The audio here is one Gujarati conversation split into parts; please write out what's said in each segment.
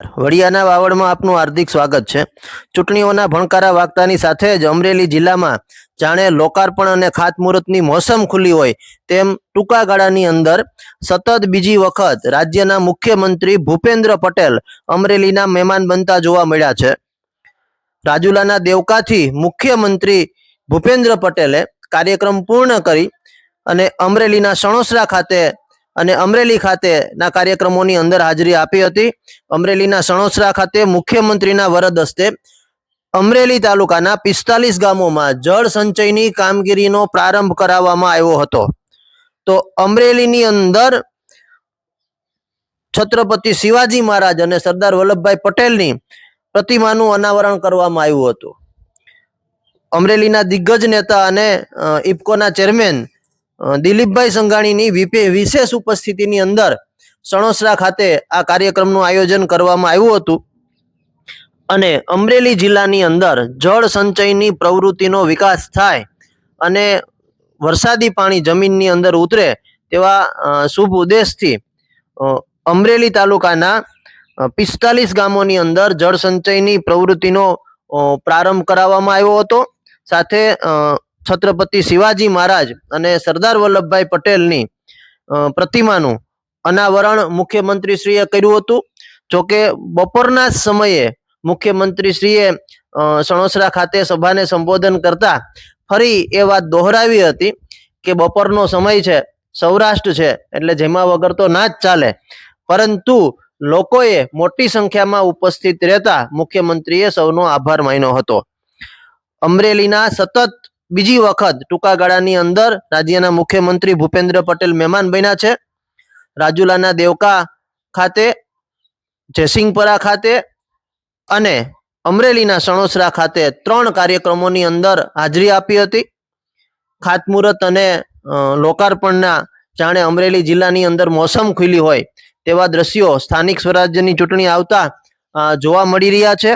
વડિયાના વાવડમાં આપનું હાર્દિક સ્વાગત છે। ચૂંટણીઓના ભણકારા વાગતાની સાથે જ અમરેલી જિલ્લામાં જાણે લોકાર્પણ અને ખાતમુહૂર્તની મોસમ ખુલ્લી હોય તેમ ટૂંકા ગાળાની અંદર સતત બીજી વખત રાજ્યના મુખ્યમંત્રી ભૂપેન્દ્ર પટેલ અમરેલીના મહેમાન બનતા જોવા મળ્યા છે। રાજુલાના દેવકાથી મુખ્યમંત્રી ભૂપેન્દ્ર પટેલે કાર્યક્રમ પૂર્ણ કરી અને અમરેલીના સણોસરા ખાતે અને અમરેલી ખાતેના કાર્યક્રમોની અંદર હાજરી આપી હતી। અમરેલીના સણોસરા ખાતે મુખ્યમંત્રીના વરદ હસ્તે અમરેલી તાલુકાના 45 ગામોમાં જળ સંચયની કામગીરીનો પ્રારંભ કરાવવામાં આવ્યો હતો। તો અમરેલીની અંદર છત્રપતિ શિવાજી મહારાજ અને સરદાર વલ્લભભાઈ પટેલની પ્રતિમાનું અનાવરણ કરવામાં આવ્યું હતું। અમરેલીના દિગ્ગજ નેતા અને ઇફકોના ચેરમેન દિલીપભાઈ સંઘાણીની વિશેષ ઉપસ્થિતિની અંદર સણોસરા ખાતે આ કાર્યક્રમનું આયોજન કરવામાં આવ્યું હતું અને અમરેલી જિલ્લાની અંદર જળ સંચયની પ્રવૃત્તિનો વિકાસ થાય અને વરસાદી પાણી જમીનની અંદર ઉતરે તેવા શુભ ઉદ્દેશથી અમરેલી તાલુકાના 45 ગામોની અંદર જળ સંચયની પ્રવૃત્તિનો પ્રારંભ કરાવવામાં આવ્યો હતો। સાથે છત્રપતિ શિવાજી મહારાજ અને સરદાર વલ્લભભાઈ પટેલની પ્રતિમાનું અનાવરણ મુખ્યમંત્રીશ્રીએ કર્યું હતું। જોકે બપોરના સમયે મુખ્યમંત્રીશ્રીએ સણોસરા ખાતે સભાને સંબોધન કરતા ફરી એ વાત દોહરાવી હતી કે બપોરનો સમય છે, સૌરાષ્ટ્ર છે એટલે જેમાં વગર તો ના જ ચાલે, પરંતુ લોકોએ મોટી સંખ્યામાં ઉપસ્થિત રહેતા મુખ્યમંત્રીએ સૌનો આભાર માન્યો હતો। અમરેલીના સતત બીજી વખત ટૂંકા ગાળાની અંદર રાજ્યના મુખ્યમંત્રી ભૂપેન્દ્ર પટેલ મહેમાન બન્યા છે। રાજુલાના દેવકા ખાતે, જયસિંહપરા ખાતે અને અમરેલીના સણોસરા ખાતે 3 કાર્યક્રમોની અંદર હાજરી આપી હતી। ખાતમુહૂર્ત અને લોકાર્પણના જાણે અમરેલી જિલ્લાની અંદર મોસમ ખુલી હોય તેવા દ્રશ્યો સ્થાનિક સ્વરાજ્યની ચૂંટણી આવતા જોવા મળી રહ્યા છે।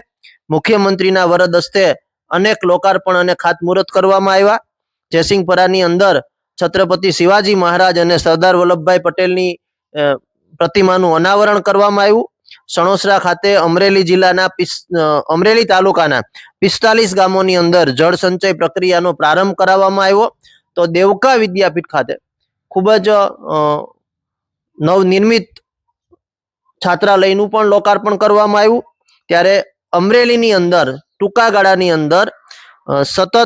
મુખ્યમંત્રીના વરદ હસ્તે અનેક લોકાર્પણ અને ખાતમુહૂર્ત કરવામાં આવ્યા। જયસિંહપરાની અંદર છત્રપતિ શિવાજી મહારાજ અને સરદાર વલ્લભભાઈ પટેલની પ્રતિમાનું અનાવરણ કરવામાં આવ્યું। સણોસરા ખાતે અમરેલી જિલ્લાના અમરેલી તાલુકાના 45 ગામોની અંદર જળ સંચય પ્રક્રિયાનો પ્રારંભ કરાવવામાં આવ્યો। તો દેવકા વિદ્યાપીઠ ખાતે ખૂબ જ નવનિર્મિત છાત્રાલયનું પણ લોકાર્પણ કરવામાં આવ્યું। ત્યારે અમરેલીની અંદર ટૂંકા ગાળાની અંદર સતત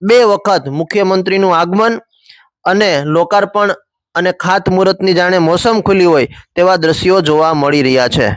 2 વખત મુખ્યમંત્રીનું આગમન અને લોકાર્પણ અને ખાતમુહૂર્તની જાણે મોસમ ખુલી હોય તેવા દ્રશ્યો જોવા મળી રહ્યા છે।